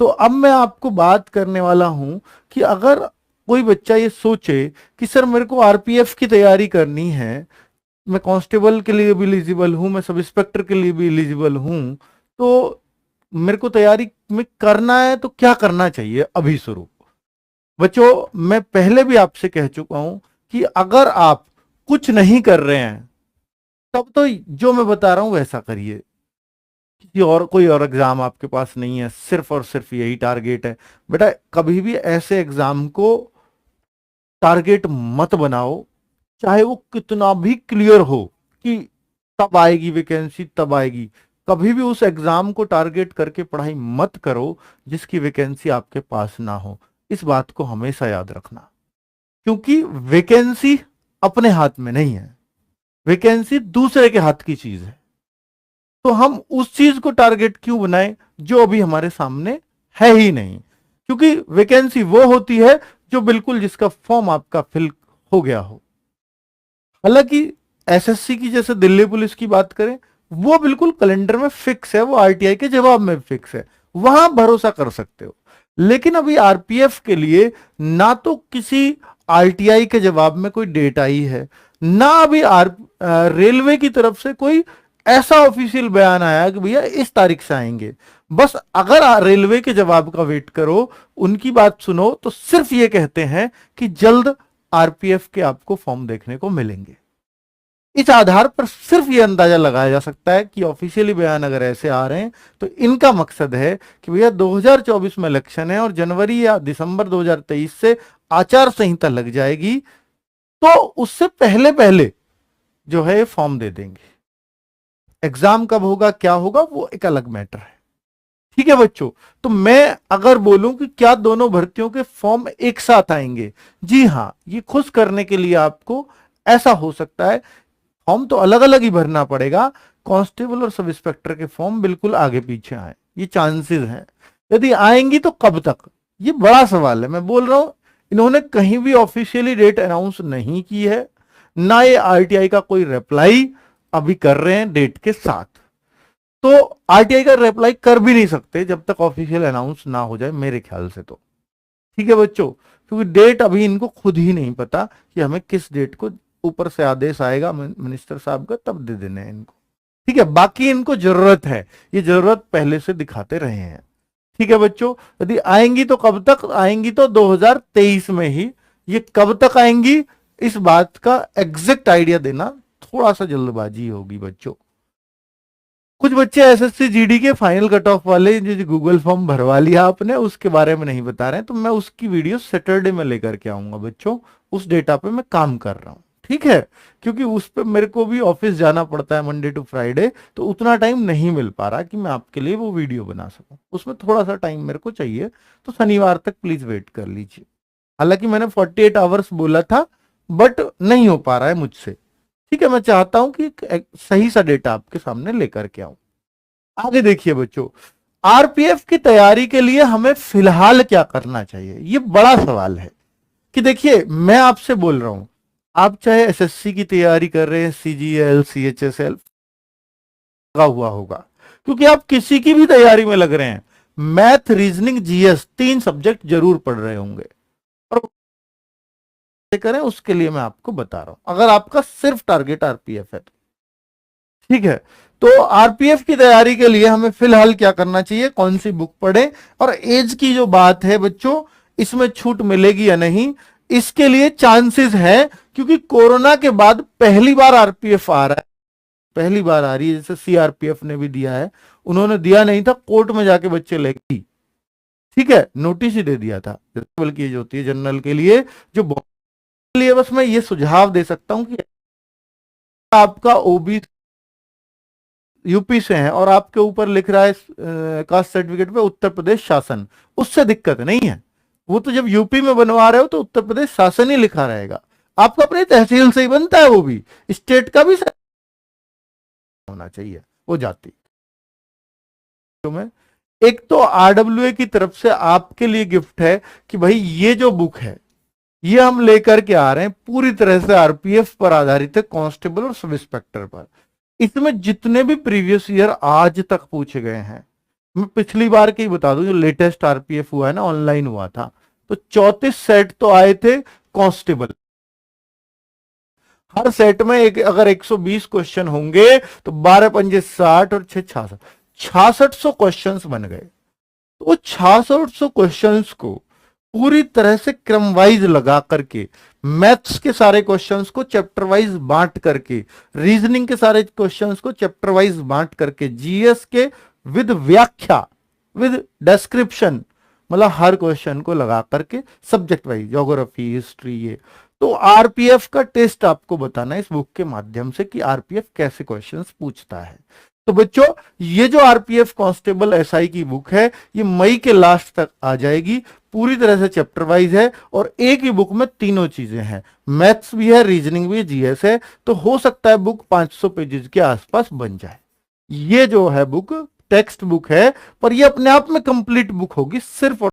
तो अब मैं आपको बात करने वाला हूं कि अगर कोई बच्चा ये सोचे कि सर मेरे को आरपीएफ की तैयारी करनी है, मैं कांस्टेबल के लिए भी एलिजिबल हूं, मैं सब इंस्पेक्टर के लिए भी एलिजिबल हूं, तो मेरे को तैयारी में करना है तो क्या करना चाहिए अभी शुरू। बच्चों, मैं पहले भी आपसे कह चुका हूं कि अगर आप कुछ नहीं कर रहे हैं तब तो जो मैं बता रहा हूं वैसा करिए। किसी और कोई और एग्जाम आपके पास नहीं है, सिर्फ और सिर्फ यही टारगेट है, बेटा कभी भी ऐसे एग्जाम को टारगेट मत बनाओ, चाहे वो कितना भी क्लियर हो कि तब आएगी वैकेंसी, तब आएगी। कभी भी उस एग्जाम को टारगेट करके पढ़ाई मत करो जिसकी वैकेंसी आपके पास ना हो। इस बात को हमेशा याद रखना, क्योंकि वैकेंसी अपने हाथ में नहीं है, वैकेंसी दूसरे के हाथ की चीज है। तो हम उस चीज को टारगेट क्यों बनाएं जो अभी हमारे सामने है ही नहीं। क्योंकि वैकेंसी वो होती है जो बिल्कुल जिसका फॉर्म आपका फिल हो गया हो। हालांकि एसएससी की जैसे दिल्ली पुलिस की बात करें, वो बिल्कुल कैलेंडर में फिक्स है, वो आरटीआई के जवाब में फिक्स है, वहां भरोसा कर सकते हो। लेकिन अभी आरपीएफ के लिए ना तो किसी आरटीआई के जवाब में कोई डेट आई है, ना अभी रेलवे की तरफ से कोई ऐसा ऑफिशियल बयान आया कि भैया इस तारीख से आएंगे। बस अगर रेलवे के जवाब का वेट करो, उनकी बात सुनो, तो सिर्फ ये कहते हैं कि जल्द आरपीएफ के आपको फॉर्म देखने को मिलेंगे। इस आधार पर सिर्फ ये अंदाजा लगाया जा सकता है कि ऑफिशियली बयान अगर ऐसे आ रहे हैं तो इनका मकसद है कि भैया 2024 में इलेक्शन है और जनवरी या दिसंबर 2023 से आचार संहिता लग जाएगी, तो उससे पहले पहले जो है फॉर्म दे देंगे। एग्जाम कब होगा, क्या होगा, वो एक अलग मैटर है। ठीक है बच्चों, तो मैं अगर बोलूं कि क्या दोनों भर्तियों के फॉर्म एक साथ आएंगे, जी हां, ये खुश करने के लिए आपको ऐसा हो सकता है। फॉर्म तो अलग अलग ही भरना पड़ेगा, कांस्टेबल और सब इंस्पेक्टर के फॉर्म बिल्कुल आगे पीछे आए, ये चांसेस हैं। यदि आएंगी तो कब तक, ये बड़ा सवाल है। मैं बोल रहा हूं, इन्होंने कहीं भी ऑफिशियली डेट अनाउंस नहीं की है, ना ये आरटीआई का कोई रिप्लाई अभी कर रहे हैं डेट के साथ। तो आरटीआई का रिप्लाई कर भी नहीं सकते जब तक ऑफिशियल अनाउंस ना हो जाए, मेरे ख्याल से तो। ठीक है बच्चों, क्योंकि डेट अभी इनको खुद ही नहीं पता कि हमें किस डेट को ऊपर से आदेश आएगा मिनिस्टर साहब का, तब दे देने हैं इनको। ठीक है, बाकी इनको जरूरत है, ये जरूरत पहले से दिखाते रहे हैं। ठीक है बच्चों, यदि आएंगी तो कब तक आएंगी, तो 2023 में ही। ये कब तक आएंगी इस बात का एग्जैक्ट आइडिया देना थोड़ा सा जल्दबाजी होगी बच्चों। कुछ बच्चे एसएससी जीडी के फाइनल कट ऑफ वाले जो गूगल फॉर्म भरवा लिया आपने, उसके बारे में नहीं बता रहे हैं, तो मैं उसकी वीडियो सैटरडे में लेकर के आऊंगा बच्चों। उस डेटा पे मैं काम कर रहा हूं, ठीक है, क्योंकि उस पे मेरे को भी ऑफिस जाना पड़ता है मंडे टू फ्राइडे, तो उतना टाइम नहीं मिल पा रहा कि मैं आपके लिए वो वीडियो बना सकूं। उसमें थोड़ा सा टाइम मेरे को चाहिए, तो शनिवार तक प्लीज वेट कर लीजिए। हालांकि मैंने 48 आवर्स बोला था, बट नहीं हो पा रहा है मुझसे। ठीक है, मैं चाहता हूं कि एक सही सा डेटा आपके सामने लेकर के आऊं। आगे देखिए बच्चों, आरपीएफ की तैयारी के लिए हमें फिलहाल क्या करना चाहिए, ये बड़ा सवाल है। कि देखिए, मैं आपसे बोल रहा हूं, आप चाहे एसएससी की तैयारी कर रहे हैं, सीजीएल, सीएचएसएल लगा हुआ होगा, क्योंकि आप किसी की भी तैयारी में लग रहे हैं, मैथ, रीजनिंग, जीएस 3 सब्जेक्ट जरूर पढ़ रहे होंगे। और करें उसके लिए मैं आपको बता रहा हूं, अगर आपका सिर्फ टारगेट आरपीएफ है तो। ठीक है, तो आरपीएफ की तैयारी के लिए हमें फिलहाल क्या करना चाहिए, कौन सी बुक पढ़े, और एज की जो बात है बच्चों, इसमें छूट मिलेगी या नहीं, इसके लिए चांसेस है, क्योंकि कोरोना के बाद पहली बार आरपीएफ आ रहा है, पहली बार आ रही है। जैसे सीआरपीएफ ने भी दिया है, उन्होंने दिया नहीं था, कोर्ट में जाके बच्चे लेगी, ठीक है, नोटिस ही दे दिया था। बल्कि जो होती है जनरल के लिए, जो लिए बस मैं ये सुझाव दे सकता हूं कि आपका ओबी यूपी से है और आपके ऊपर लिख रहा है कास्ट सर्टिफिकेट पे उत्तर प्रदेश शासन, उससे दिक्कत नहीं है। वो तो जब यूपी में बनवा रहे हो तो उत्तर प्रदेश शासन ही लिखा रहेगा, आपका अपनी तहसील से ही बनता है, वो भी स्टेट का भी होना चाहिए वो जाति। तो मैं एक तो आरडब्ल्यूए की तरफ से आपके लिए गिफ्ट है कि भाई ये जो बुक है ये हम लेकर के आ रहे हैं, पूरी तरह से आरपीएफ पर आधारित है, कांस्टेबल और सब इंस्पेक्टर पर। इसमें जितने भी प्रीवियस ईयर आज तक पूछे गए हैं, मैं पिछली बार की बता दूं, जो लेटेस्ट आरपीएफ हुआ है ना, ऑनलाइन हुआ था, तो 34 सेट तो आए थे कांस्टेबल। हर सेट में एक, अगर 120 क्वेश्चन होंगे तो 12 पंजे 60 और 6 66, 6600 क्वेश्चंस बन गए। तो वो 6600 क्वेश्चंस को पूरी तरह से क्रम वाइज लगा करके, मैथ्स के सारे क्वेश्चंस को चैप्टर वाइज बांट करके, रीजनिंग के सारे क्वेश्चंस को चैप्टर वाइज बांट करके, जीएस के विद व्याख्या, विद डिस्क्रिप्शन, मतलब हर क्वेश्चन को लगा करके सब्जेक्ट वाइज, ज्योग्राफी, हिस्ट्री, ये। तो आरपीएफ का टेस्ट आपको बताना है इस बुक के माध्यम से कि आरपीएफ कैसे क्वेश्चंस पूछता है। तो बच्चों, ये जो आरपीएफ कांस्टेबल एसआई की बुक है, ये मई के लास्ट तक आ जाएगी। पूरी तरह से चैप्टर वाइज है और एक ही बुक में तीनों चीजें हैं, मैथ्स भी है, रीजनिंग भी, जीएस है। तो हो सकता है बुक 500 पेजेस के आसपास बन जाए। ये जो है बुक टेक्स्ट बुक है, पर ये अपने आप में कंप्लीट बुक होगी, सिर्फ